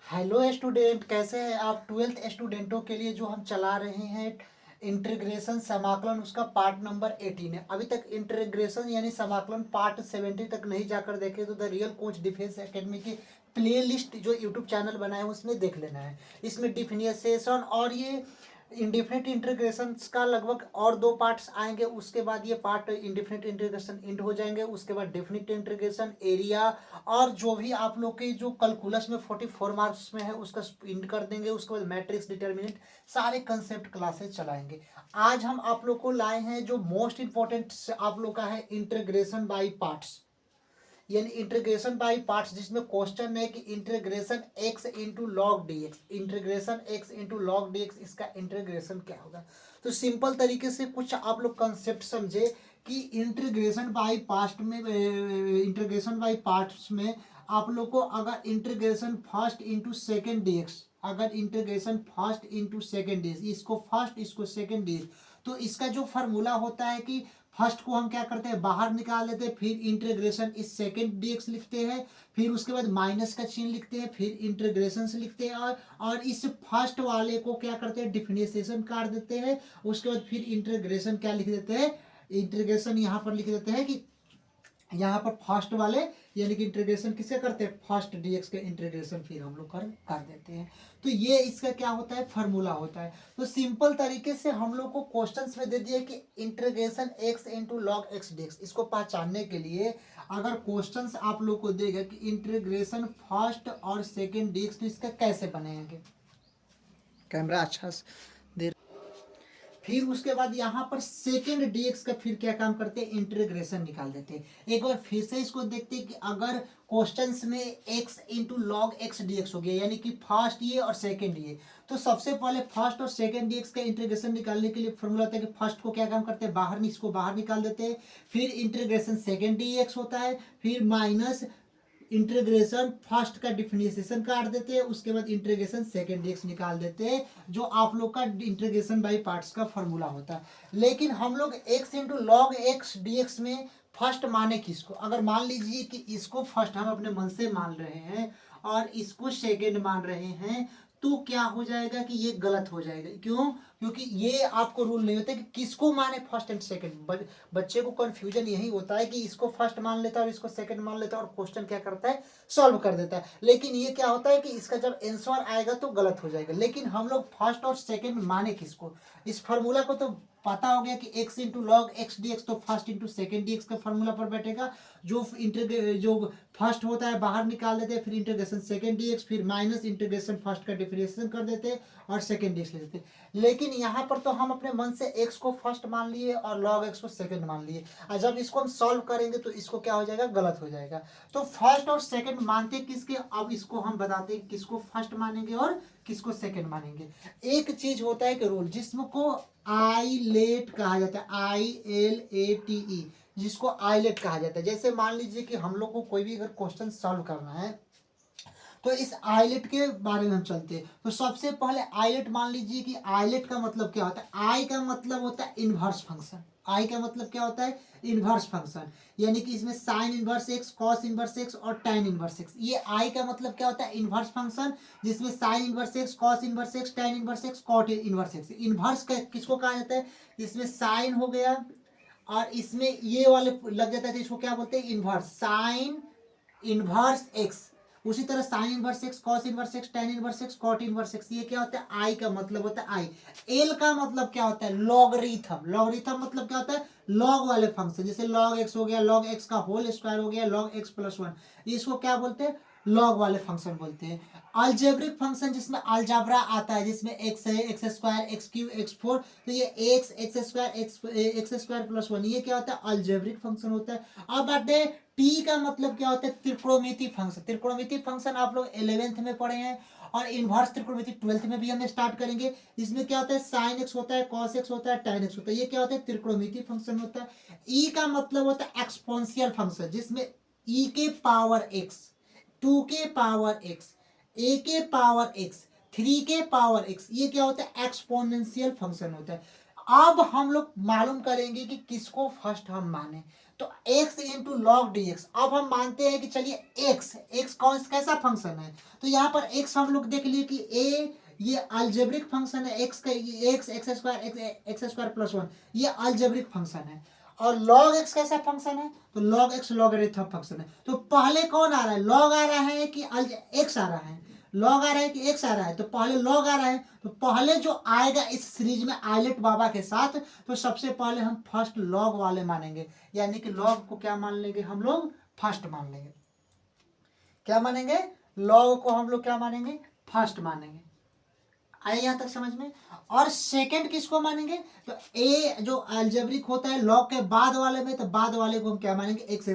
Hello student, कैसे हैं आप। ट्वेल्थ स्टूडेंटों के लिए जो हम चला रहे हैं इंटीग्रेशन समाकलन, उसका पार्ट नंबर 18 है। अभी तक इंटीग्रेशन यानी समाकलन पार्ट 70 तक नहीं जाकर देखे तो the real coach defence academy की प्ले लिस्ट जो यूट्यूब चैनल बनाए हैं उसमें देख लेना है। इसमें डिफिनेशन और ये इंडिफिनिट इंटीग्रेशन का लगभग और दो पार्ट्स आएंगे। उसके बाद ये पार्ट इंडिफिनिट इंटीग्रेशन इंड हो जाएंगे। उसके बाद डेफिनिट इंटीग्रेशन, एरिया और जो भी आप लोग के जो कैलकुलस में 44 मार्क्स में है उसका इंड कर देंगे। उसके बाद मैट्रिक्स डिटर्मिनेंट सारे कंसेप्ट क्लासेस चलाएंगे। आज हम आप लोग को लाए हैं जो मोस्ट इंपॉर्टेंट आप लोग का है इंटीग्रेशन बाय पार्ट्स, यानी इंटीग्रेशन बाय पार्ट्स, जिसमें क्वेश्चन है कि integration x into log D x, integration x into log D x, इसका इंटीग्रेशन क्या होगा। तो सिंपल तरीके से कुछ आप लोग कंसेप्ट समझे कि इंटीग्रेशन बाय पार्ट में, इंटीग्रेशन बाय पार्ट्स में आप लोग को अगर integration first into second D X, अगर integration first into second D X, इसको फर्स्ट इसको सेकेंड डी एक्स, तो इसका जो फार्मूला होता है कि फर्स्ट को हम क्या करते हैं बाहर निकाल लेते हैं, फिर इंटीग्रेशन इस सेकेंड डीएक्स लिखते हैं, फिर उसके बाद माइनस का चिन्ह लिखते हैं, फिर इंटीग्रेशन से लिखते हैं और इस फर्स्ट वाले को क्या करते हैं डिफरेंशिएशन काट देते हैं। उसके बाद फिर इंटीग्रेशन क्या लिख देते हैं, इंटीग्रेशन यहाँ पर लिख देते हैं कि यहाँ पर फर्स्ट वाले यानी कि इंटीग्रेशन किसे करते हैं फर्स्ट डीएक्स के इंटीग्रेशन फिर हम लोग कर देते हैं। तो ये इसका क्या होता है फार्मूला होता है। तो सिंपल तरीके से हम लोग को क्वेश्चंस में दे दिया कि integration x into log x dx, इसको पहचानने के लिए अगर क्वेश्चंस आप लोग को देगा कि इंटीग्रेशन फर्स्ट और सेकेंड डीएक्स, तो इसका कैसे बनेंगे। कैमरा अच्छा दे। फिर उसके बाद यहाँ पर सेकेंड डीएक्स का फिर क्या काम करते हैं इंटीग्रेशन निकाल देते हैं। एक बार फिर से इसको देखते हैं कि अगर क्वेश्चंस में x into log x dx हो गया यानी कि फर्स्ट ये और सेकेंड ये, तो सबसे पहले फर्स्ट और सेकेंड डीएक्स का इंटीग्रेशन निकालने के लिए फॉर्मूला होता है कि फर्स्ट को क्या काम करते हैं बाहर, इसको बाहर निकाल देते हैं, फिर इंटीग्रेशन सेकेंड डीएक्स होता है, फिर माइनस इंटीग्रेशन फर्स्ट का डिफरेंशिएशन काट देते हैं, उसके बाद इंटीग्रेशन सेकेंड डीएक्स निकाल देते हैं, जो आप लोग का इंटीग्रेशन बाय पार्ट्स का फॉर्मूला होता है। लेकिन हम लोग x into log x dx में फर्स्ट माने किसको, अगर मान लीजिए कि इसको फर्स्ट हम अपने मन से मान रहे हैं और इसको सेकेंड मान रहे हैं, तो क्या हो जाएगा कि ये गलत हो जाएगा। क्यों, क्योंकि ये आपको रूल नहीं होता कि किसको माने फर्स्ट एंड सेकंड। बच्चे को कंफ्यूजन यही होता है कि इसको फर्स्ट मान लेता है और इसको सेकंड मान लेता है और क्वेश्चन क्या करता है सॉल्व कर देता है। लेकिन ये क्या होता है कि इसका जब आंसर आएगा तो गलत हो जाएगा। लेकिन हम लोग फर्स्ट और सेकंड माने किसको, इस फार्मूला को तो पता हो गया कि x into log X D X, तो first into second D x का फार्मूला पर बैठेगा। जो फर्स्ट होता है बाहर निकाल देते हैं, फिर इंटीग्रेशन सेकेंड डी एक्स, फिर माइनस इंटीग्रेशन फर्स्ट का डिफरेंशिएशन कर देते हैं और सेकेंड डी एक्स ले देते हैं। लेकिन यहाँ पर तो हम अपने मन से x को फर्स्ट मान लिए और log x को सेकंड मान लिए, और जब इसको हम सॉल्व करेंगे तो इसको क्या हो जाएगा गलत हो जाएगा। तो फर्स्ट और सेकंड मानते किसके, अब इसको हम बताते हैं किसको फर्स्ट मानेंगे और किसको सेकंड मानेंगे। एक चीज होता है कि रूल जिसको आईलेट कहा जाता है, ILATE, जिसको आईलेट कहा जाता है। जैसे मान लीजिए कि हम लोग को कोई भी अगर क्वेश्चन सॉल्व करना है तो इस आइलेट के बारे में हम चलते हैं। तो सबसे पहले आइलेट मान लीजिए कि आइलेट का मतलब क्या होता है, आई का मतलब होता है इनवर्स फंक्शन। आई का मतलब क्या होता है इनवर्स फंक्शन, यानी कि इसमें sine inverse x, cos inverse x और tan इनवर्स एक्स। ये आई का मतलब क्या होता है इनवर्स फंक्शन, जिसमें sine inverse x, cos inverse x, tan inverse x, cot inverse x. Inverse किसको कहा जाता है, इसमें साइन हो गया और इसमें ये वाले लग जाता है तो इसको क्या बोलते हैं इनवर्स, साइन इनवर्स एक्स। उसी तरह sine inverse x, cos inverse x, tan inverse x, cot inverse x. ये क्या होता है आई का मतलब होता है आई। एल का मतलब क्या होता है लॉगरिथम। लॉगरिथम मतलब क्या होता है लॉग वाले फंक्शन, जैसे लॉग एक्स हो गया, लॉग एक्स का होल स्क्वायर हो गया, लॉग एक्स प्लस वन, इसको क्या बोलते हैं लॉग वाले फंक्शन बोलते हैं। अलजेब्रिक फंक्शन जिसमें अलजाब्रा आता है, जिसमें एक्स है, x square, x cube, x four, तो ये x square, x square plus one, ये क्या होता है अलजेब्रिक फंक्शन होता है। अब बात है टी का मतलब क्या होता है त्रिकोणमिति फंक्शन। त्रिकोणमिति फंक्शन आप लोग 11th में पढ़े हैं और इनवर्स त्रिकोणमिति 12th में भी हम स्टार्ट करेंगे। इसमें क्या होता है साइन एक्स होता है, कॉस एक्स होता है, tan एक्स होता है। ये क्या होता है त्रिकोणमिति फंक्शन होता है। ई का मतलब होता है एक्सपोनेंशियल फंक्शन, जिसमें ई के पावर एक्स, 2 के पावर एक्स, ए के पावर एक्स, 3 के पावर एक्स, ये क्या होता है एक्सपोनेंशियल फंक्शन होता है। अब हम लोग मालूम करेंगे कि किसको फर्स्ट हम माने। तो x into log D x. अब हम मानते हैं कि चलिए x कौन कैसा फंक्शन है, तो यहाँ पर x हम लोग देख लिए कि ये अलजेब्रिक फंक्शन है, x का एक्स स्क्वायर प्लस वन, ये अलजेब्रिक फंक्शन है। और log x कैसा फंक्शन है, तो log x लॉगरिथम फंक्शन है। तो पहले कौन आ रहा है, log आ रहा है कि x आ रहा है, log आ रहा है कि x आ रहा है, तो पहले log आ रहा है। तो पहले जो आएगा इस सीरीज में आइलेट बाबा के साथ, तो सबसे पहले हम फर्स्ट log वाले मानेंगे, यानी कि log को क्या मान लेंगे हम लोग, फर्स्ट मान लेंगे। क्या मानेंगे, log को हम लोग क्या मानेंगे, फर्स्ट मानेंगे। आए यहां तक समझ में। और सेकंड किसको मानेंगे, तो ए जो अलजेब्रिक होता है लॉग के बाद वाले में, तो बाद वाले को हम क्या मानेंगे, एक्स,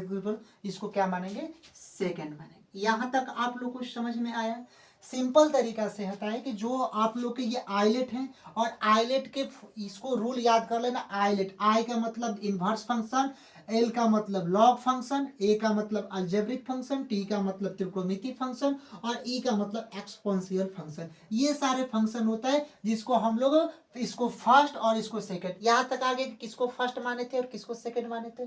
इसको क्या मानेंगे, सेकंड मानेंगे। यहां तक आप लोग को समझ में आया। सिंपल तरीका से होता है कि जो आप लोग के ये आइलेट हैं, और आइलेट के इसको रूल याद कर लेना। आइलेट, आई का मतलब इनवर्स फंक्शन, एल का मतलब लॉग फंक्शन, ए का मतलब अलजेब्रिक फंक्शन, टी का मतलब त्रिकोणमिति फंक्शन, और ई का मतलब एक्सपोनेंशियल फंक्शन। ये सारे फंक्शन होता है जिसको हम लोग इसको फर्स्ट और इसको सेकंड, यहाँ तक आगे किसको फर्स्ट माने थे और किसको सेकंड माने थे।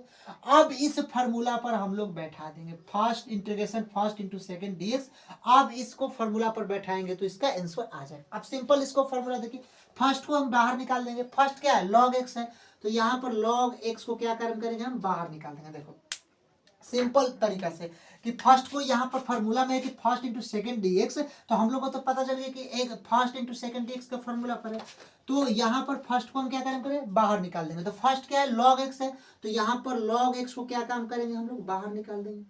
अब इस फार्मूला पर हम लोग बैठा देंगे first integration first into second dx. अब इसको फार्मूला पर बैठाएंगे तो इसका आंसर आ जाएगा। अब सिंपल इसको फार्मूला देखिए, फर्स्ट को हम बाहर निकाल देंगे। फर्स्ट क्या है, लॉग एक्स है, तो यहाँ पर लॉग एक्स को क्या करेंगे, हम बाहर निकाल देंगे। देखो सिंपल तरीका से कि फर्स्ट को यहाँ पर फार्मूला में है कि फर्स्ट इंटू सेकंड डीएक्स, तो हम लोग को तो पता चल गया कि एक फर्स्ट इंटू सेकंड डीएक्स का फार्मूला पर है। तो यहाँ पर फर्स्ट को हम क्या करेंगे, बाहर निकाल देंगे। तो फर्स्ट क्या है, लॉग एक्स है, तो यहाँ पर लॉग एक्स को क्या काम करेंगे, हम लोग बाहर निकाल देंगे।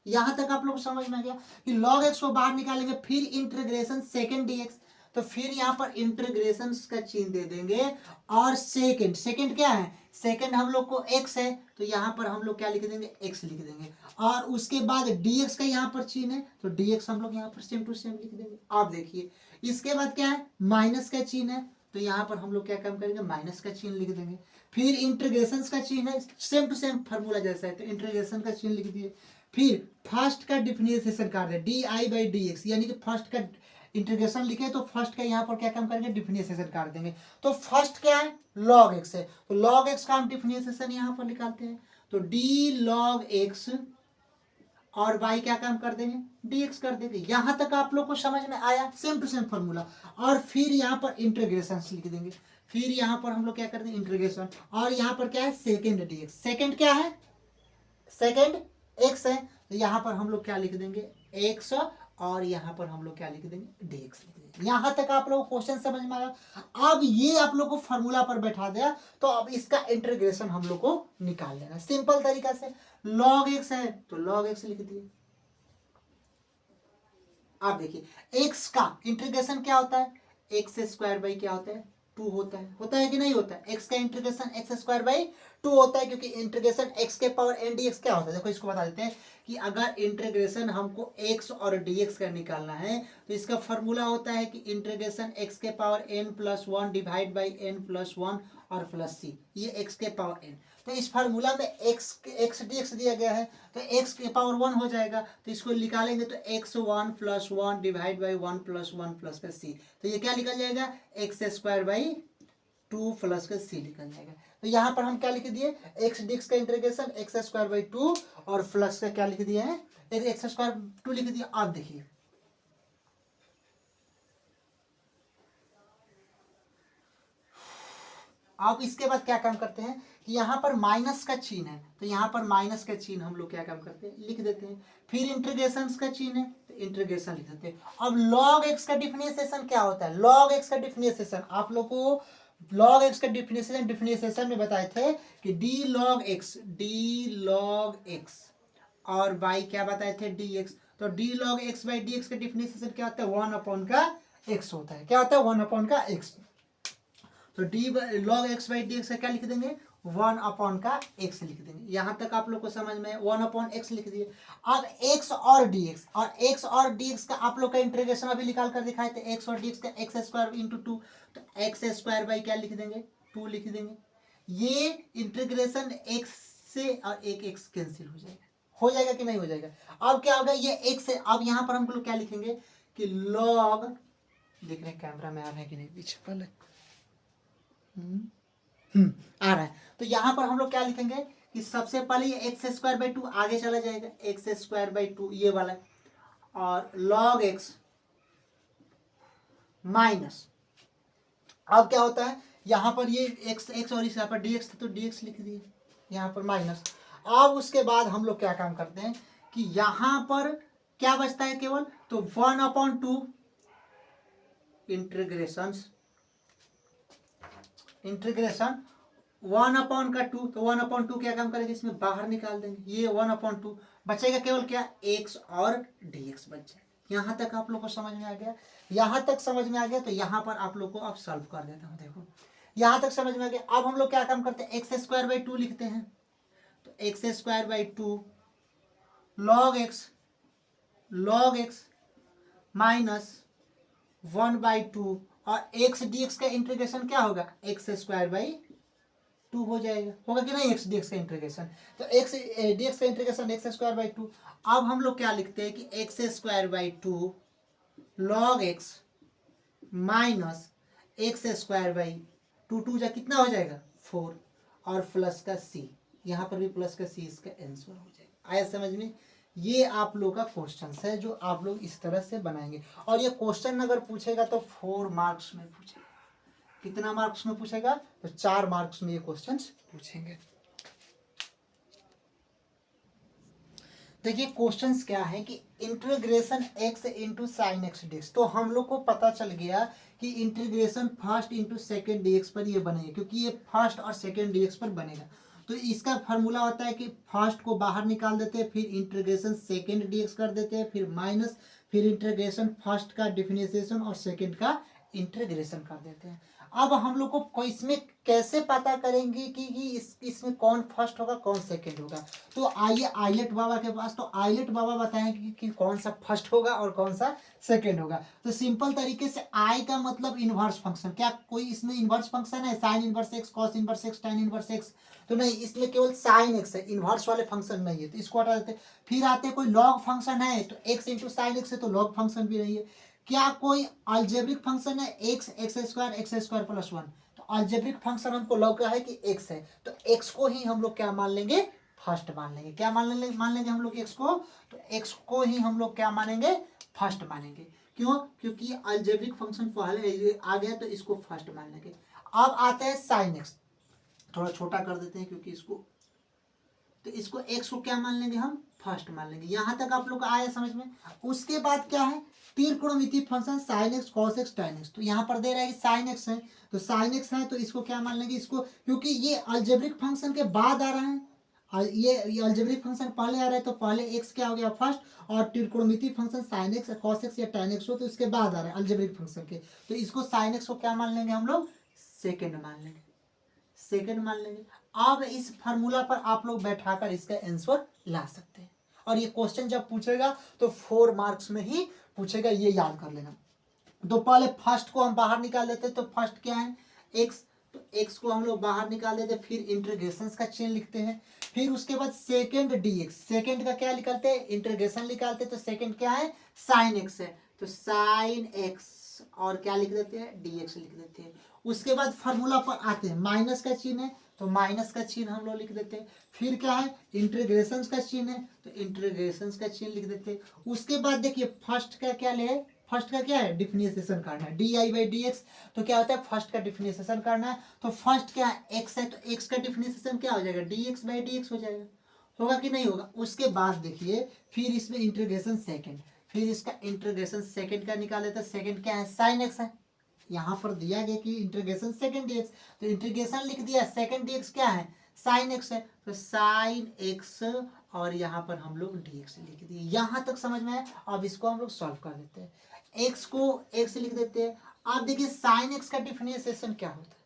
यहां तक आप लोग समझ में आ गया कि log x को बाहर निकालेंगे, फिर इंटीग्रेशन सेकंड dx, तो फिर यहाँ पर इंटीग्रेशन का चिन्ह दे देंगे। और सेकंड क्या है, सेकंड हम लोग को x है, तो यहाँ पर हम लोग क्या लिख देंगे, x लिख देंगे। और उसके बाद dx का यहाँ पर चिन्ह है, तो dx हम लोग यहाँ पर सेम टू सेम लिख देंगे। आप देखिए इसके बाद क्या है, माइनस का चिन्ह है, तो यहाँ पर हम लोग क्या काम करेंगे, माइनस का चिन्ह लिख देंगे। फिर इंटीग्रेशन का चिन्ह है, सेम टू सेम फार्मूला जैसा है, तो इंटीग्रेशन का चिन्ह लिख दिए। फिर फर्स्ट का डिफरेंशिएशन कर दे D I by D X, यानी कि फर्स्ट का इंटीग्रेशन लिखे तो फर्स्ट का यहाँ पर क्या काम करेंगे, डिफरेंशिएशन कर देंगे। तो फर्स्ट क्या है, लॉग एक्स है, तो लॉग एक्स का हम डिफरेंशिएशन यहाँ पर निकालते हैं, तो डी लॉग एक्स और बाई क्या काम कर देंगे, dx कर देंगे। यहां तक आप लोग को समझ में आया, सेम टू सेम फॉर्मूला। और फिर यहाँ पर इंटीग्रेशन लिख देंगे, फिर यहाँ पर हम लोग क्या कर देंगे, इंटीग्रेशन। और यहाँ पर क्या है, सेकेंड dx, सेकेंड क्या है, सेकेंड x है, तो यहाँ पर हम लोग क्या लिख देंगे, x, और यहाँ पर हम लोग क्या लिख देंगे, dx लिख देंगे। यहाँ तक आप लोगों को क्वेश्चन समझ में आया। अब ये आप लोग को फार्मूला पर बैठा दिया, तो अब इसका इंटीग्रेशन हम लोग को निकाल लेना सिंपल तरीका से। log x है तो log x लिख दिए। आप देखिए x का इंटीग्रेशन क्या होता है, एक्स स्क्वायर बाई क्या होता है, 2 होता है कि नहीं होता है। x का इंटीग्रेशन एक्स स्क्वायर बाई 2 होता है, क्योंकि इंटीग्रेशन x के पावर n dx क्या होता है। देखो इसको बता देते हैं कि अगर इंटीग्रेशन हमको x और dx का निकालना है, तो इसका फॉर्मूला होता है कि इंटीग्रेशन x के power n plus 1 divide by n plus 1 और प्लस c, ये x के पावर n। तो इस फार्मूला में x dx दिया गया है, तो x के पावर 1 हो जाएगा, तो इसको निकालेंगे तो x1 plus 1 divide by 1 plus 1 plus का c, तो ये क्या निकल जाएगा, एक्स स्क्वायर बाई 2 प्लस का c निकल जाएगा। तो यहाँ पर हम क्या लिख दिए, x dx का इंटीग्रेशन एक्स स्क्वायर बाई 2 और प्लस का क्या लिख दिया है, एक्स स्क्वायर 2 लिख दिया। आप देखिए अब इसके बाद क्या काम करते हैं कि यहाँ पर माइनस का चिन्ह है, तो यहाँ पर माइनस का चिन्ह हम लोग क्या काम करते हैं, लिख देते हैं। फिर इंटीग्रेशन का चिन्ह है, तो इंटीग्रेशन लिख देते हैं। अब log x का डिफरेंशिएशन क्या होता है, log x का डिफरेंशिएशन आप लोग को log x का डिफरेंशिएशन में बताए थे कि d log x और बाई क्या बताए थे, dx। तो d log x by dx का डिफरेंशिएशन क्या होता है, 1 अपॉन का x होता है। क्या होता है, 1 अपॉन का x। तो D log x by D x का क्या लिख देंगे, 1 अपॉन का x लिख देंगे। यहां तक आप लोग को समझ में 1 अपॉन x लिख दिए। अब x और dx, और x और dx का आप लोग का इंटीग्रेशन अभी निकाल कर दिखाए थे, x और dx का एक्स स्क्वायर इंटू 2, तो एक्स स्क्वायर बाई क्या लिख देंगे, 2 लिख देंगे। ये इंटीग्रेशन x से और एक x कैंसिल हो जाएगा कि नहीं हो जाएगा। अब क्या होगा, ये x है, अब यहाँ पर हम लोग क्या लिखेंगे कि log, देख रहे कैमरा में आ रहा है कि नहीं, पीछे पहले आ रहा है, तो यहां पर हम लोग क्या लिखेंगे कि सबसे पहले ये एक्स स्क्वायर बाई टू आगे चला जाएगा, एक्स स्क्वायर बाई टू ये वाला, और लॉग एक्स माइनस, अब क्या होता है यहाँ पर ये एक्स एक्स और इस यहाँ पर डी एक्स था तो डी एक्स लिख दिए यहाँ पर माइनस। अब उसके बाद हम लोग क्या काम करते हैं कि यहाँ पर क्या बचता है केवल, तो 1/2 इंटीग्रेशन 1/2, तो 1/2 क्या काम करेगा, इसमें बाहर निकाल देंगे, ये 1/2 बचेगा केवल क्या, एक्स और डी एक्स बच जाए। यहाँ तक आप लोग को समझ में आ गया, यहाँ तक समझ में आ गया, तो यहाँ पर आप लोग को अब सॉल्व कर देता हूँ। देखो यहाँ तक समझ में आ गया। अब हम लोग क्या काम करते हैं, एक्स स्क्वायर बाई टू लिखते हैं, तो x square by two log x minus 1/2, और एक्स डी एक्स का इंटीग्रेशन क्या होगा, एक्स स्क्वायर बाई टू हो जाएगा, होगा कि नहीं, एक्स डी एक्स का इंटीग्रेशन, तो एक्स डी एक्स का integration x square by two. अब हम लोग क्या लिखते हैं कि x square by two log x minus x square by two, two जा कितना हो जाएगा 4, और प्लस का सी, यहाँ पर भी प्लस का सी इसका आंसर हो जाएगा। आया समझ में, ये आप लोग का क्वेश्चन है जो आप लोग इस तरह से बनाएंगे, और ये क्वेश्चन अगर पूछेगा तो 4 मार्क्स में पूछेगा। कितना मार्क्स में पूछेगा, तो 4 मार्क्स में ये क्वेश्चन पूछेंगे। देखिए क्वेश्चंस क्या है कि integration x into sine x dx, तो हम लोग को पता चल गया कि integration first into second dx पर ये बनेगा, क्योंकि ये फर्स्ट और सेकेंड डीएक्स पर बनेगा। तो इसका फार्मूला होता है कि फर्स्ट को बाहर निकाल देते हैं, फिर इंटीग्रेशन सेकेंड डीएक्स कर देते हैं, फिर माइनस, फिर इंटीग्रेशन फर्स्ट का डिफरेंशिएशन और सेकेंड का इंटीग्रेशन कर देते हैं। अब हम लोग को इसमें कैसे पता करेंगे कि इसमें कौन फर्स्ट होगा कौन सेकंड होगा, तो आइए आइलेट बाबा के पास, तो आइलेट बाबा बताएंगे कि कौन सा फर्स्ट होगा और कौन सा सेकंड होगा। तो सिंपल तरीके से आई का मतलब इनवर्स फंक्शन, क्या कोई इसमें इनवर्स फंक्शन है, sign inverse x, cos inverse x, tan inverse x, तो नहीं, इसमें केवल साइन एक्स है, इनवर्स वाले फंक्शन नहीं है, तो इसको हटा देते। फिर आते कोई लॉग फंक्शन है, तो एक्स इंटू साइन एक्स है, तो लॉग फंक्शन भी नहीं है। क्या कोई अलजेब्रिक फंक्शन है, एक्स स्क्वायर प्लस 1, तो अलजेब्रिक फंक्शन हमको लग रहा है कि एक्स है, तो एक्स को ही हम लोग क्या मान लेंगे, फर्स्ट मान लेंगे। क्या मान लेंगे हम लोग एक्स को, तो एक्स को ही हम लोग क्या मानेंगे, फर्स्ट मानेंगे। क्यों, क्योंकि अलजेब्रिक फंक्शन पहले आ गया तो इसको फर्स्ट मान लेंगे। अब आते हैं साइन एक्स, थोड़ा छोटा कर देते हैं क्योंकि इसको, तो इसको एक्स को क्या मान लेंगे हम, फर्स्ट मान लेंगे। यहां तक आप लोग को आया समझ में। उसके बाद क्या है, त्रिकोणमितीय function sine x cos x tan x, तो यहाँ पर दे रहा है कि साइन एक्स है, तो साइन एक्स है तो इसको क्या मान लेंगे, इसको, क्योंकि ये अलजेब्रिक फंक्शन के बाद आ रहा है, ये अलजेब्रिक फंक्शन पहले आ रहा है, तो पहले एक्स क्या हो गया फर्स्ट, और त्रिकोणमितीय function sine x cos x या tan एक्स हो तो इसके बाद आ रहा है अलजेब्रिक फंक्शन के, तो इसको साइन एक्स को क्या मान लेंगे हम लोग, सेकेंड मान लेंगे, सेकेंड मान लेंगे। अब इस फार्मूला पर आप लोग बैठाकर इसका आंसर ला सकते हैं, और ये क्वेश्चन जब पूछेगा तो 4 मार्क्स में ही पूछेगा, ये याद कर लेना। तो पहले फर्स्ट को हम बाहर निकाल देते, तो फर्स्ट क्या है एक्स, तो एक्स को हम लोग बाहर निकाल देते, फिर इंटीग्रेशन का चेन लिखते हैं, फिर उसके बाद सेकेंड डी एक्स, सेकेंड का क्या निकालते हैं, इंटीग्रेशन निकालते, तो सेकेंड क्या है साइन एक्स है, तो साइन एक्स और क्या लिख देते हैं, डी एक्स लिख देते हैं। उसके बाद फार्मूला पर आते हैं, माइनस का चिन्ह है तो माइनस का चिन्ह हम लोग लिख देते हैं, फिर क्या है इंटीग्रेशन का चिन्ह है तो इंटीग्रेशन का चिन्ह लिख देते हैं। उसके बाद देखिए फर्स्ट का क्या ले, फर्स्ट का क्या है डिफरेंशिएशन करना है, D I by D X, तो क्या होता है फर्स्ट का डिफरेंशिएशन करना है, तो फर्स्ट क्या है एक्स है, तो एक्स का डिफरेंशिएशन क्या हो जाएगा, D x by D x हो जाएगा, होगा कि नहीं होगा। उसके बाद देखिए फिर इसमें इंटीग्रेशन सेकेंड, फिर इसका इंटीग्रेशन सेकेंड का निकाले, तो सेकेंड क्या है साइन एक्स है, यहाँ पर दिया गया कि इंटीग्रेशन सेकेंड डीएक्स, तो इंटीग्रेशन लिख दिया, सेकेंड डीएक्स क्या है साइन एक्स है, तो साइन एक्स, और यहाँ पर हम लोग डीएक्स लिख दिए। यहाँ तक समझ में आया। अब इसको हम लोग सॉल्व कर देते हैं, एक्स को एक्स लिख देते हैं। अब देखिए साइन एक्स का डिफरेंशिएशन क्या होता है,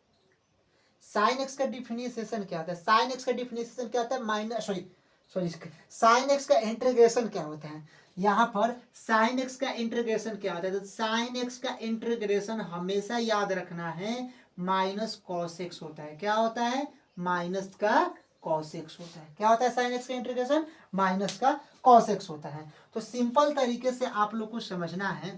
साइन एक्स का डिफरेंशिएशन क्या होता है, साइन एक्स का डिफरेंशिएशन क्या होता है, माइनस सॉरी साइन एक्स का इंटीग्रेशन क्या होता है, यहाँ पर साइन एक्स का इंटीग्रेशन क्या होता है, तो साइन एक्स का इंटीग्रेशन हमेशा याद रखना है माइनस कॉस एक्स होता है। क्या होता है, माइनस का कॉस एक्स होता है। क्या होता है साइन एक्स का इंटीग्रेशन, माइनस का कॉस एक्स होता है। तो सिंपल तरीके से आप लोग को समझना है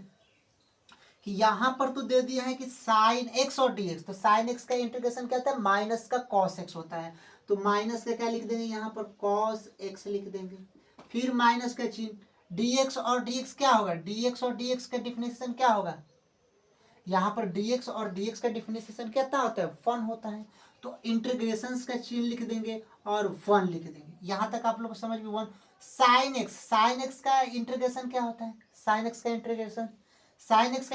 कि यहाँ पर तो दे दिया है कि साइन एक्स और डी एक्स, तो साइन एक्स का इंटीग्रेशन क्या होता है माइनस का कॉस एक्स होता है, तो माइनस का क्या लिख देंगे यहाँ पर कॉस एक्स लिख देंगे। फिर माइनस का चिन्ह dx और dx क्या होगा, dx और dx का डिफिनेशन क्या होगा, यहाँ पर dx और dx का डिफिनेशन कितना होता है, 1 होता है। तो इंटीग्रेशन का चिन्ह लिख देंगे और 1 लिख देंगे। यहाँ तक आप लोग को समझ में 1। साइन एक्स का इंटीग्रेशन क्या होता है, साइन एक्स का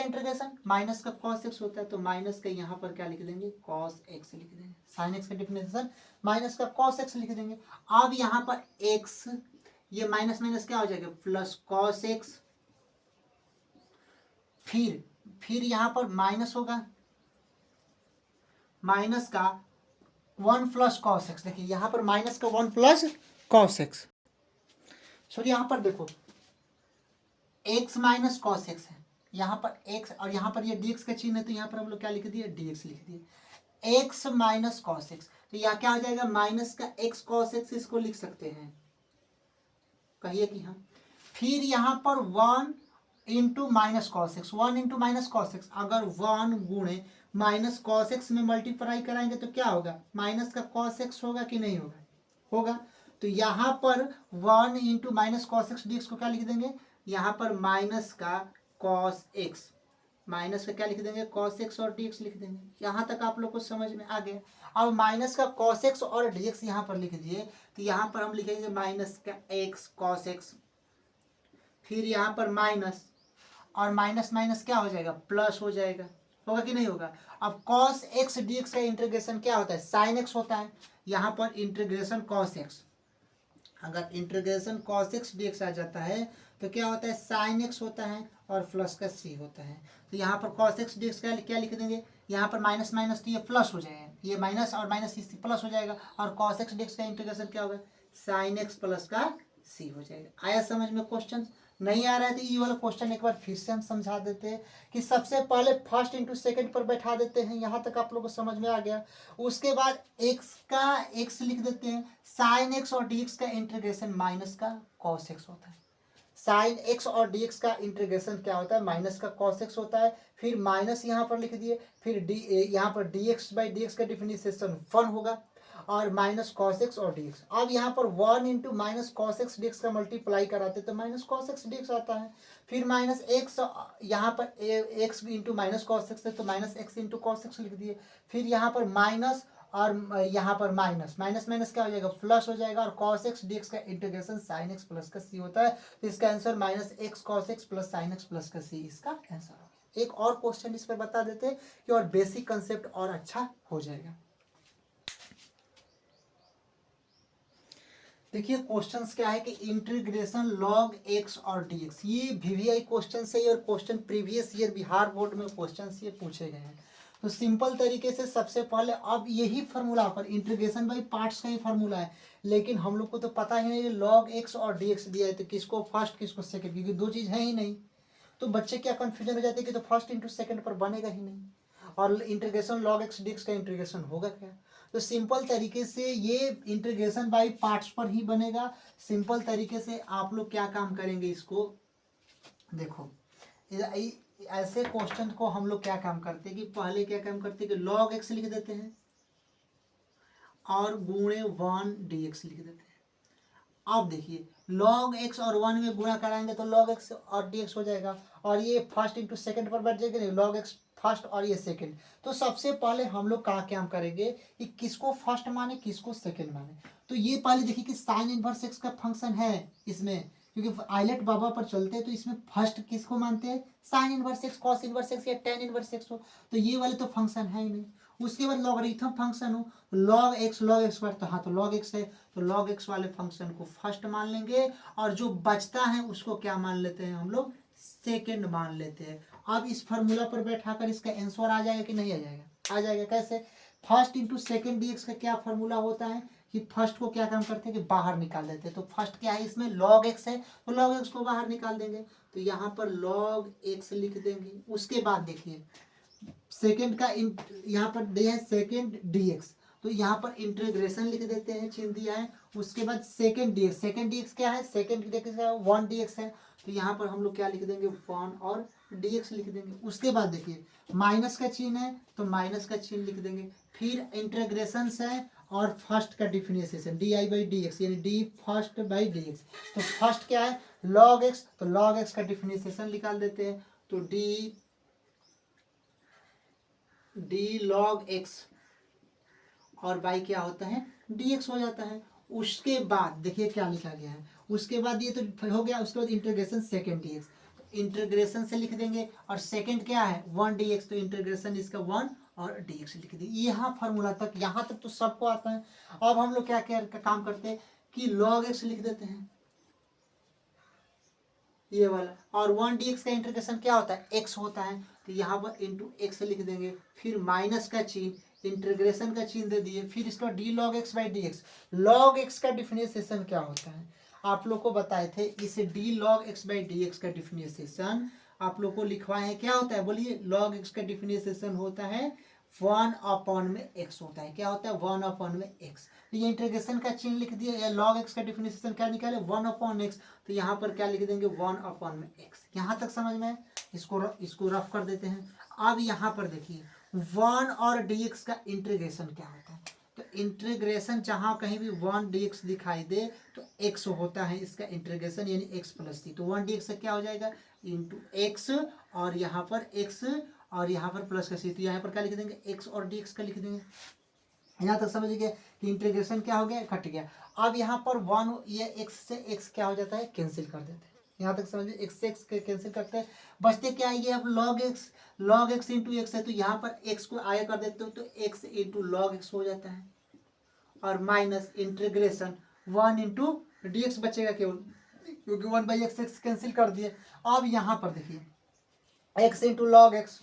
इंटीग्रेशन माइनस का कॉस एक्स होता है। तो माइनस का यहाँ पर क्या लिख देंगे, कॉस एक्स लिख देंगे। साइन एक्स का डिफिनेशन माइनस का कॉस एक्स लिख देंगे। अब यहाँ पर एक्स, ये माइनस माइनस क्या हो जाएगा, प्लस कॉस एक्स। फिर यहाँ पर माइनस होगा, माइनस का 1 प्लस कॉस एक्स। देखिए यहाँ पर माइनस का 1 प्लस कॉस एक्स। सो यहाँ पर देखो x माइनस कॉस एक्स है, यहाँ पर x और यहाँ पर ये dx का चिन्ह है, तो यहाँ पर हम लोग क्या लिख दिए, dx लिख दिए। x माइनस कॉस एक्स, तो यहाँ क्या हो जाएगा, माइनस का x कॉस एक्स, इसको लिख सकते हैं, कहिए कि हाँ। फिर यहाँ पर 1 into minus cos x, 1 into minus cos X, अगर 1 गुणे माइनस कॉस एक्स में मल्टीप्लाई कराएंगे तो क्या होगा, माइनस का कॉस एक्स होगा कि नहीं होगा, होगा। तो यहाँ पर 1 into minus cos X D को क्या लिख देंगे, यहाँ पर माइनस का कॉस एक्स, माइनस का क्या लिख देंगे, कॉस एक्स और डी लिख देंगे। यहाँ तक आप लोग को समझ में आ गया। अब माइनस का कॉस एक्स और डी यहाँ पर लिख दिए, तो यहाँ पर हम लिखेंगे माइनस का एक्स कॉस एक्स। फिर यहाँ पर माइनस और माइनस माइनस क्या हो जाएगा, प्लस हो जाएगा, होगा कि नहीं होगा। अब कॉस एक्स डी एक्स का इंटीग्रेशन क्या होता है, साइन एक्स होता है। यहाँ पर इंटीग्रेशन कॉस एक्स, अगर integration cos X D X आ जाता है तो क्या होता है, साइन एक्स होता है और प्लस का सी होता है। तो यहाँ पर कॉस एक्स डी एक्स का क्या लिख देंगे, यहाँ पर माइनस माइनस तो ये प्लस हो जाएगा, ये माइनस और माइनस सी प्लस हो जाएगा, और कॉस एक्स डी एक्स का इंटीग्रेशन क्या होगा, साइन एक्स प्लस का सी हो जाएगा। आया समझ में क्वेश्चन, नहीं आ रहा है तो ये वाला क्वेश्चन एक बार फिर से हम समझा देते हैं कि सबसे पहले फर्स्ट इंटू सेकंड पर बैठा देते हैं, यहाँ तक आप लोगों को समझ में आ गया। उसके बाद एक्स का एक्स लिख देते हैं, साइन एक्स और डी एक्स का इंटीग्रेशन माइनस का कॉस एक्स होता है। साइन एक्स और डी एक्स का इंटीग्रेशन क्या होता है, माइनस का कॉस एक्स होता है। फिर माइनस यहाँ पर लिख दिए, फिर डी यहाँ पर D x by D x का डिफिनेशन 1 होगा और माइनस कॉस एक्स और डी एक्स। अब यहाँ पर 1 into minus cos X D x का मल्टीप्लाई कराते तो minus cos X D x आता है। फिर माइनस एक्स, यहाँ पर x into minus cos x है तो minus x into cos x लिख दिए। फिर यहाँ पर माइनस और यहाँ पर माइनस माइनस माइनस क्या हो जाएगा, प्लस हो जाएगा, और कॉस एक्स डी एक्स का इंटीग्रेशन साइन एक्स प्लस का सी होता है। तो इसका answer minus x cos x plus sine x plus का सी इसका आंसर होगा। एक और क्वेश्चन इस पर बता देते हैं कि और बेसिक कंसेप्ट और अच्छा हो जाएगा। देखिए क्वेश्चंस क्या है कि इंटीग्रेशन लॉग एक्स और डी एक्स, ये वीवीआई क्वेश्चन से और question previous year Bihar board में क्वेश्चन ये पूछे गए हैं। तो सिंपल तरीके से सबसे पहले अब यही फार्मूला पर इंटीग्रेशन बाई पार्ट्स का ही फार्मूला है, लेकिन हम लोग को तो पता ही नहीं लॉग एक्स और डी एक्स दिया है तो किसको फर्स्ट किसको सेकंड, क्योंकि दो चीज़ है ही नहीं। तो बच्चे क्या कन्फ्यूजन हो जाते हैं कि तो फर्स्ट इंटू सेकंड पर बनेगा ही नहीं, और integration log X D x का इंटीग्रेशन होगा क्या। तो सिंपल तरीके से ये इंटीग्रेशन बाय पार्ट्स पर ही बनेगा। सिंपल तरीके से आप लोग क्या काम करेंगे, इसको देखो ऐसे क्वेश्चन को हम लोग क्या काम करते हैं कि पहले क्या काम करते हैं कि लॉग एक्स लिख देते हैं और गुणे 1 डी एक्स लिख देते हैं। अब देखिए log x और 1 में गुणा कराएंगे तो log x और dx हो जाएगा, और ये फर्स्ट इंटू सेकेंड पर बैठ जाएगा, नहीं log x फर्स्ट और ये सेकेंड। तो सबसे पहले हम लोग क्या करेंगे कि किसको फर्स्ट माने किसको सेकेंड माने। तो ये पहले देखिए कि साइन इनवर्स एक्स का फंक्शन है इसमें, क्योंकि आइलेट बाबा पर चलते हैं तो इसमें फर्स्ट किसको मानते हैं, sign inverse x cos inverse x या टेन इनवर्स एक्स हो, तो ये वाले तो फंक्शन है ही नहीं। उसके बाद लॉगरिथम फंक्शन हो लॉग एक्स पर, तो हाँ तो लॉग एक्स है तो लॉग एक्स वाले फंक्शन को फर्स्ट मान लेंगे, और जो बचता है उसको क्या मान लेते हैं हम लोग, सेकेंड मान लेते हैं। अब इस फार्मूला पर बैठाकर इसका आंसर आ जाएगा कि नहीं आ जाएगा, आ जाएगा। कैसे, first into second D x का क्या फार्मूला होता है कि फर्स्ट को क्या काम करते हैं कि बाहर निकाल देते हैं। तो फर्स्ट क्या है इसमें लॉग एक्स है तो लॉग एक्स को बाहर निकाल देंगे, तो यहाँ पर लॉग एक्स लिख देंगे। उसके बाद देखिए सेकेंड का यहाँ पर दिया है सेकेंड डी एक्स, तो यहाँ पर इंटीग्रेशन लिख देते हैं, चिन्ह दिया है। उसके बाद सेकेंड डी एक्स क्या है, second D x 1 D x है, तो यहाँ पर हम लोग क्या लिख देंगे 1 और डी एक्स लिख देंगे। उसके बाद देखिए माइनस का चिन्ह है तो माइनस का चिन्ह लिख देंगे। फिर इंटीग्रेशन है और फर्स्ट का differentiation D I by D X यानी D first by D X. तो फर्स्ट क्या है लॉग एक्स, तो लॉग एक्स का डिफरेंशिएशन निकाल देते हैं। तो डी लॉग एक्स और बाई क्या होता है डी एक्स हो जाता है। उसके बाद देखिए क्या लिखा गया है, उसके बाद ये तो हो गया, उसके बाद integration second D x, integration से लिख देंगे और सेकेंड क्या है वन डी एक्स, तो इंटीग्रेशन इसका वन और डी एक्स लिख देंगे। यहाँ फार्मूला तक, यहाँ तक तो सबको आता है। अब हम लोग क्या क्या काम करते हैं कि लॉग एक्स लिख देते हैं ये वाला, और वन डी एक्स का इंटीग्रेशन क्या होता है एक्स होता है, तो यहाँ पर इंटू एक्स लिख देंगे, फिर माइनस का चिन्ह इंटीग्रेशन का चिन्ह दे दिए, फिर इसका D log x by D x. Log X का डिफरेंशिएशन क्या होता है आप लोग को बताए थे, इसे D log x by D x का डिफरेंशिएशन आप लोग को लिखवाए हैं, क्या होता है बोलिए, लॉग एक्स का डिफरेंशिएशन होता है वन अपॉन में एक्स होता है, क्या होता है वन अपॉन में एक्स। तो ये इंटीग्रेशन का चिन्ह लिख दिया, या लॉग एक्स का डिफरेंशिएशन क्या निकाले वन अपॉन एक्स, तो यहाँ पर क्या लिख देंगे वन अपॉन में एक्स। यहाँ तक समझ में, इसको रफ कर देते हैं। अब यहाँ पर देखिए वन और डी एक्स का इंटीग्रेशन क्या होता है, तो इंटीग्रेशन जहाँ कहीं भी वन डी एक्स दिखाई दे तो एक्स होता है इसका इंटीग्रेशन, यानी एक्स प्लस सी। तो वन डी एक्स से क्या हो जाएगा इंटू एक्स, और यहाँ पर एक्स और यहाँ पर प्लस का सी, तो यहाँ पर क्या लिख देंगे एक्स और डी एक्स का लिख देंगे। यहाँ तक समझ गए कि इंटीग्रेशन क्या हो गया कट गया। अब यहाँ पर वन ये एक्स से एक्स क्या हो जाता है कैंसिल कर देते हैं, यहाँ तक समझिए एक्स से एक्स कैंसिल करते हैं, बचते क्या है ये अब लॉग एक्स इंटू एक्स है, तो यहाँ पर एक्स को आया कर देते हो तो एक्स इंटू लॉग एक्स हो जाता है, और minus integration one into D x बचेगा केवल, क्योंकि one by x x cancel कर दिए। अब यहाँ पर देखिए एक्स इंटू लॉग एक्स,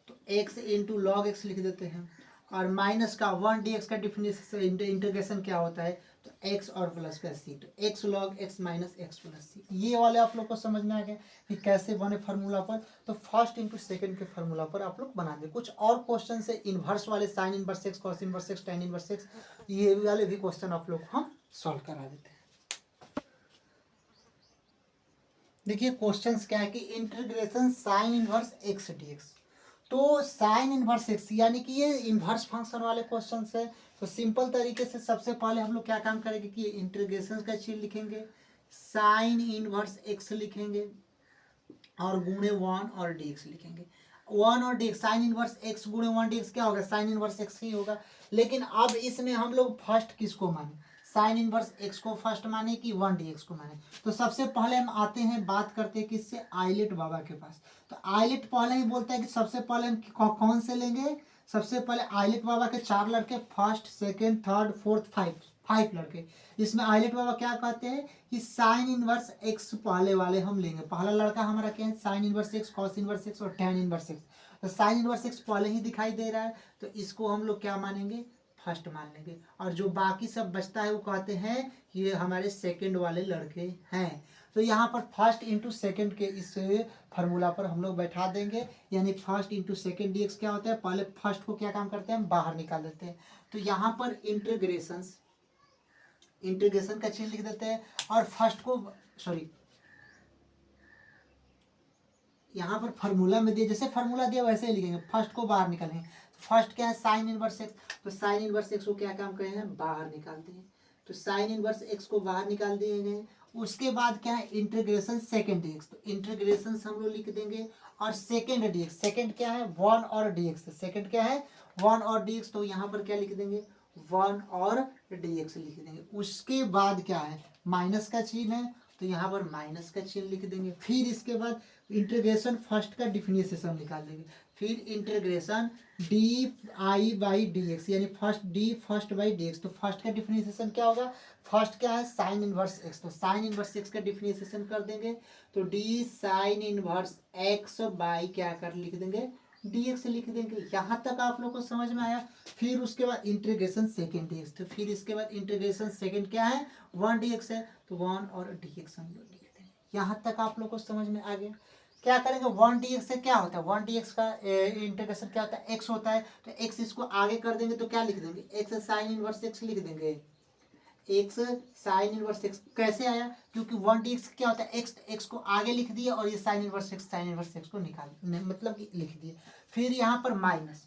तो एक्स इंटू लॉग एक्स लिख देते हैं, और माइनस का वन डी एक्स का डिफरेंशिएशन इंटीग्रेशन क्या होता है तो एक्स और प्लस का सी, तो X log x minus X plus C. ये वाले आप लोग को समझ में आ गया कि कैसे बने फार्मूला पर। तो फर्स्ट इंटू सेकंड के फार्मूला पर आप लोग बना दें। कुछ और क्वेश्चन से इन्वर्स वाले sign inverse x cos inverse x tan inverse x, ये वाले भी क्वेश्चन आप लोग हम सॉल्व करा देते हैं। देखिए क्वेश्चंस क्या है कि integration sign inverse x D X, तो साइन इनवर्स एक्स यानी कि ये इनवर्स फंक्शन वाले क्वेश्चन है। तो सिंपल तरीके से सबसे पहले हम लोग क्या काम करेंगे कि इंटीग्रेशन का चिन्ह लिखेंगे, साइन इनवर्स एक्स लिखेंगे और गुणे वन और डी एक्स लिखेंगे। वन और D x sign inverse x गुणे वन डी एक्स क्या होगा साइन इनवर्स एक्स ही होगा। लेकिन अब इसमें हम लोग फर्स्ट किसको माने, साइन इनवर्स एक्स को फर्स्ट माने कि वन डी एक्स को माने। तो सबसे पहले हम आते हैं बात करते हैं किससे आइलेट बाबा के पास। तो आइलेट पहले ही बोलता है कि सबसे पहले हम कौन से लेंगे, सबसे पहले आइलेट बाबा के चार लड़के first second third fourth five लड़के। इसमें आइलेट बाबा क्या कहते हैं कि साइन इनवर्स एक्स पहले वाले हम लेंगे। पहला लड़का हमारा क्या है sign inverse x cos inverse x और टैन इनवर्स एक्स। तो साइन इनवर्स एक्स पहले ही दिखाई दे रहा है, तो इसको हम लोग क्या मानेंगे फर्स्ट मान लेंगे। और जो बाकी सब बचता है वो कहते हैं कि ये हमारे सेकंड वाले लड़के हैं। तो यहाँ पर फर्स्ट इंटू सेकेंड के इस फार्मूला पर हम लोग बैठा देंगे, यानी first into second D x क्या होता है, पहले फर्स्ट को क्या काम करते हैं हम बाहर निकाल देते हैं। तो यहाँ पर इंटीग्रेशन का चिन्ह लिख देते हैं, और फर्स्ट को यहाँ पर फार्मूला में दिया जैसे फार्मूला दिया वैसे ही लिखेंगे, फर्स्ट को बाहर निकालेंगे। फर्स्ट क्या है साइन इनवर्स एक्स, तो साइन इनवर्स एक्स को क्या काम करें हैं बाहर निकालते हैं। तो साइन इनवर्स एक्स को बाहर निकाल दिए गए। उसके बाद क्या है इंटीग्रेशन सेकेंड डी एक्स, तो इंटीग्रेशन हम लोग लिख देंगे, और सेकेंड डी एक्स, सेकेंड क्या है वन और डी एक्स, सेकेंड क्या है वन और डी एक्स, तो यहाँ पर क्या लिख देंगे वन और डी एक्स लिख देंगे। उसके बाद क्या है माइनस का चिन्ह है, तो यहाँ पर माइनस का चिन्ह लिख देंगे। फिर इसके बाद इंटीग्रेशन फर्स्ट का डिफरेंशिएशन निकाल देंगे, फिर integration D I by D X यानी फर्स्ट बाई डी एक्स। तो फर्स्ट का डिफरेंशिएशन क्या होगा, फर्स्ट क्या है साइन इनवर्स एक्स, तो साइन इनवर्स एक्स का डिफरेंशिएशन कर देंगे, तो D sign inverse x by क्या कर लिख देंगे डी एक्स लिख देंगे। यहाँ तक आप लोग को समझ में आया। फिर उसके बाद इंटीग्रेशन सेकेंड डी एक्स, तो फिर इसके बाद इंटीग्रेशन सेकेंड क्या है वन डी एक्स है, तो वन और डी एक्स हम लोग लिखते हैं। यहाँ तक आप लोग को समझ में आ गया। क्या करेंगे वन डी एक्स से क्या होता है वन डी एक्स का इंटीग्रेशन क्या होता है एक्स होता है, तो एक्स इसको आगे कर देंगे तो क्या लिख देंगे एक्स साइन इनवर्स एक्स लिख देंगे, एक्स साइन इनवर्स एक्स। कैसे आया क्योंकि वन डी एक्स क्या होता है एक्स को आगे लिख दिया, और ये साइन इनवर्स एक्स को निकाल मतलब लिख दिए। फिर यहाँ पर minus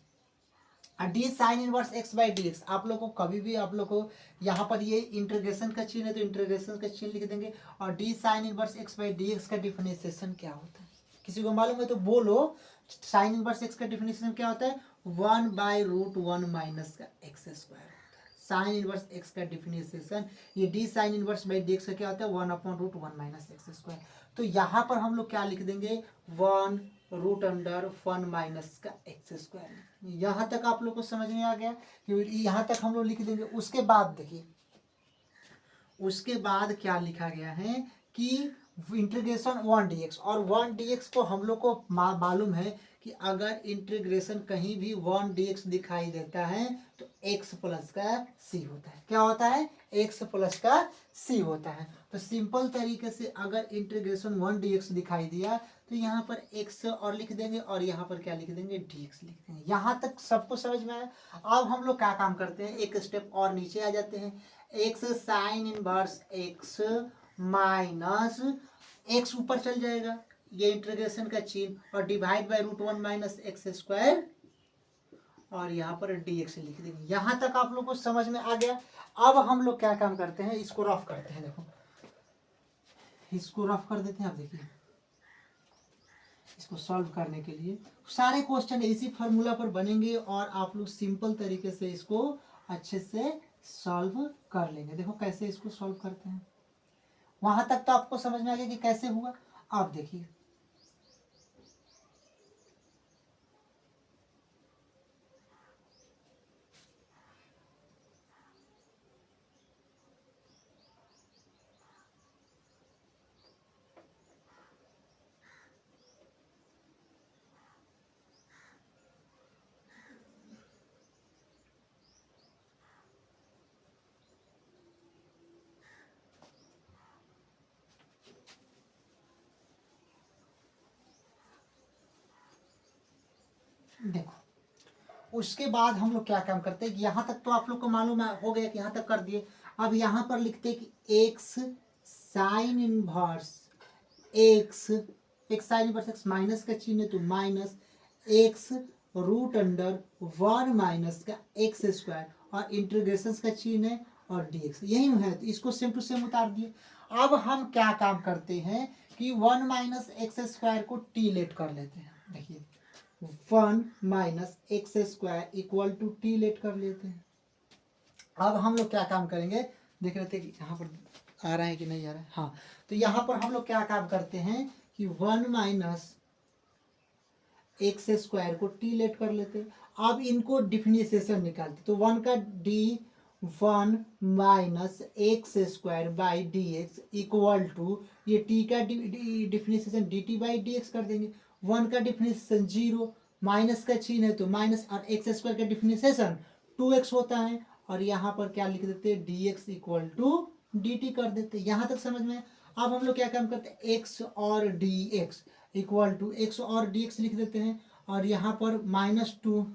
D sign inverse x by D x, आप लोग को कभी भी आप लोग को यहाँ पर ये इंटीग्रेशन का चिन्ह है तो इंटीग्रेशन का चिन्ह लिख देंगे। और D sign inverse x by D x का डिफरेंशिएशन क्या होता है, किसी को मालूम है तो बोलो। साइन इनवर्स एक्स का डिफरेंशिएशन क्या होता है, 1/√1 माइनस का एक्स स्क्वायर होता है। साइन इनवर्स एक्स का डिफरेंशिएशन, ये D sine inverse by D x का क्या होता है, 1/√1 माइनस एक्स स्क्वायर। तो यहाँ पर हम लोग क्या लिख देंगे, 1√1 माइनस का एक्स स्क्वायर। यहाँ तक आप लोग को समझ में आ गया कि यहाँ तक हम लोग लिख देंगे। उसके बाद देखिए, उसके बाद क्या लिखा गया है कि इंटीग्रेशन 1 dx, और 1 dx को हम लोग को मालूम है कि अगर इंटीग्रेशन कहीं भी 1 dx दिखाई देता है तो x प्लस का c होता है। क्या होता है, x प्लस का c होता है। तो सिंपल तरीके से अगर इंटीग्रेशन 1 dx दिखाई दिया तो यहाँ पर x और लिख देंगे और यहाँ पर क्या लिख देंगे, dx लिख देंगे। यहाँ तक सबको समझ में आया। अब हम लोग क्या काम करते हैं, एक स्टेप और नीचे आ जाते हैं। x sine inverse x minus x ऊपर चल जाएगा, ये इंटीग्रेशन का चिन्ह, और divide by √1 minus x square, और यहाँ पर dx लिख देंगे। यहाँ तक आप लोग को समझ में आ गया। अब हम लोग क्या काम करते हैं, इसको रफ करते हैं। देखो इसको रफ कर देते हैं। अब देखिए, इसको सॉल्व करने के लिए सारे क्वेश्चन इसी फार्मूला पर बनेंगे और आप लोग सिंपल तरीके से इसको अच्छे से सॉल्व कर लेंगे। देखो कैसे इसको सॉल्व करते हैं, वहां तक तो आपको समझ में आ गया कि कैसे हुआ। आप देखिए, देखो उसके बाद हम लोग क्या काम करते हैं कि यहाँ तक तो आप लोग को मालूम हो गया कि यहाँ तक कर दिए। अब यहाँ पर लिखते हैं कि एक्स साइन इनवर्स एक्स, एक साइन इनवर्स एक्स माइनस का चिन्ह है तो माइनस एक्स √1 माइनस का एक्स स्क्वायर, और इंटीग्रेशन का चिन्ह है और dx यही है, तो इसको सेम टू सेम उतार दिए। अब हम क्या काम करते हैं कि 1 माइनस एक्स स्क्वायर को टी लेट कर लेते हैं। देखिए 1 minus x square equal to t let कर लेते हैं। अब हम लोग क्या काम करेंगे, देख रहे थे कि यहाँ पर आ रहा है कि नहीं आ रहा है, हाँ। तो यहाँ पर हम लोग क्या काम करते हैं कि 1 माइनस एक्स स्क्वायर को टी लेट कर लेते हैं। अब इनको डिफरेंशिएशन निकालते, तो 1 का d1 minus x square by D x equal to, ये टी का differentiation d t by D x कर देंगे। 1 का डिफरेंशिएशन 0, माइनस का चिन्ह है तो माइनस, और एक्स स्क्वायर का डिफरेंशिएशन 2x होता है, और यहाँ पर क्या लिख देते हैं, dx इक्वल टू dt कर देते हैं। यहाँ तक समझ में। अब हम लोग क्या काम करते हैं, x और dx इक्वल टू x और dx लिख देते हैं, और यहाँ पर -2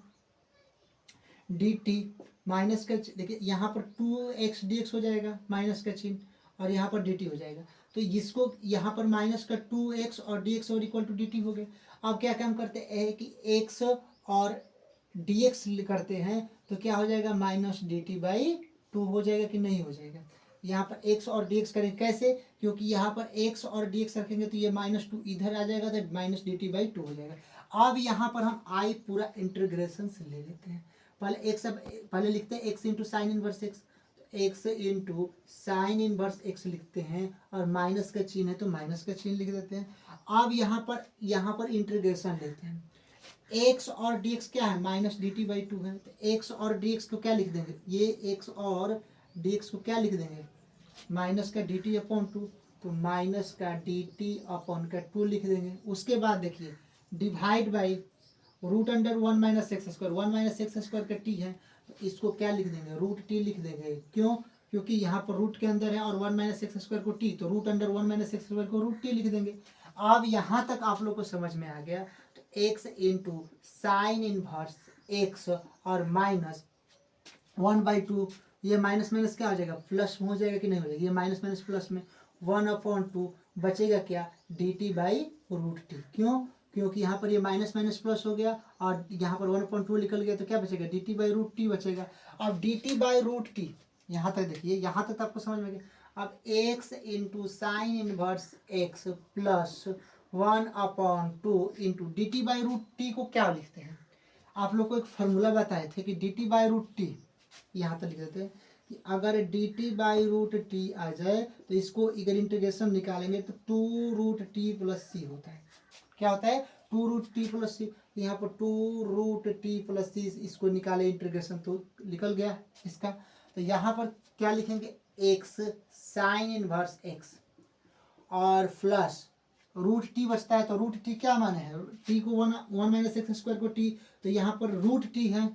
dt माइनस का, देखिए यहाँ पर 2x dx हो जाएगा माइनस का चिन्ह, और यहाँ पर dt हो जाएगा। तो इसको यहाँ पर माइनस का 2x और dx और इक्वल टू dt हो गए। अब क्या काम करते हैं कि x और dx करते हैं तो क्या हो जाएगा, -dt/2 हो जाएगा कि नहीं हो जाएगा। यहाँ पर x और dx करें कैसे, क्योंकि यहाँ पर x और dx रखेंगे तो ये -2 इधर आ जाएगा तो -dt/2 हो जाएगा। अब यहाँ पर हम i पूरा इंटीग्रेशन से ले लेते हैं। पहले x, पहले लिखते हैं x into sign inverse x, x into sine inverse x लिखते हैं, और माइनस का चिन्ह है तो माइनस का चिन्ह लिख देते हैं। अब यहाँ पर इंटीग्रेशन लेते हैं। x और dx क्या है, -dt/2 है, तो x और dx को क्या लिख देंगे, ये x और dx को क्या लिख देंगे, माइनस का dt/2, तो माइनस का dt/2 लिख देंगे। उसके बाद देखिए divide by √1 minus x square, 1 minus x square का t है तो इसको क्या लिख देंगे, √t लिख देंगे। क्यों, क्योंकि यहाँ पर रूट के अंदर है और 1 माइनस एक्स स्क्वायर को t, तो √1 माइनस एक्स स्क्वायर को √t लिख देंगे। अब यहाँ तक आप लोग को समझ में आ गया। तो x into sign inverse x और -1/2, ये माइनस माइनस क्या हो जाएगा, प्लस हो जाएगा कि नहीं हो जाएगा, ये माइनस माइनस प्लस में 1/2 बचेगा क्या, dt/√t। क्यों, क्योंकि यहाँ पर ये माइनस माइनस प्लस हो गया और यहाँ पर 1/2 निकल गया, तो क्या बचेगा, dt/√t बचेगा। अब dt/√t यहाँ तक देखिए, यहाँ तक आपको समझ में गया। अब x into sine inverse x plus 1/2 into dt/√t को क्या लिखते हैं, आप लोग को एक फार्मूला बताए थे कि dt/√t यहाँ तक लिख देते हैं कि अगर dt/√t आ जाए तो इसको इधर इंटीग्रेशन निकालेंगे तो 2√t + c होता है। क्या होता है, 2√t + c। यहाँ पर 2√t + c, इसको निकाले इंटीग्रेशन तो निकल गया इसका। तो यहाँ पर क्या लिखेंगे, x साइन इनवर्स x और प्लस √t बचता है, तो √t क्या माने है, t को 1 - x² को t, तो यहाँ पर √t है,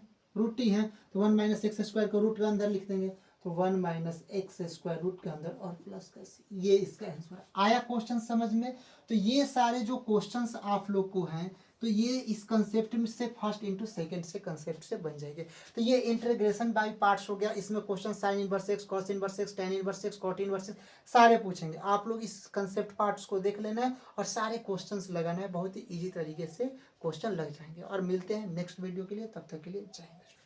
तो 1 - x² को रूट के अंदर लिख देंगे, तो 1 - x² रूट के अंदर और प्लस का c। ये इसका आंसर आया क्वेश्चन समझ में। तो ये सारे जो क्वेश्चंस आप लोग को हैं, तो ये इस कंसेप्ट में से फर्स्ट इंटू सेकंड से कंसेप्ट से बन जाएंगे। तो ये इंटीग्रेशन बाय पार्ट्स हो गया। इसमें question sine inverse x, cos inverse x, tan inverse x, cot inverse x सारे पूछेंगे। आप लोग इस कंसेप्ट पार्ट्स को देख लेना है और सारे क्वेश्चंस लगाना है, बहुत ही ईजी तरीके से क्वेश्चन लग जाएंगे। और मिलते हैं नेक्स्ट वीडियो के लिए, तब तक के लिए जय हिंद।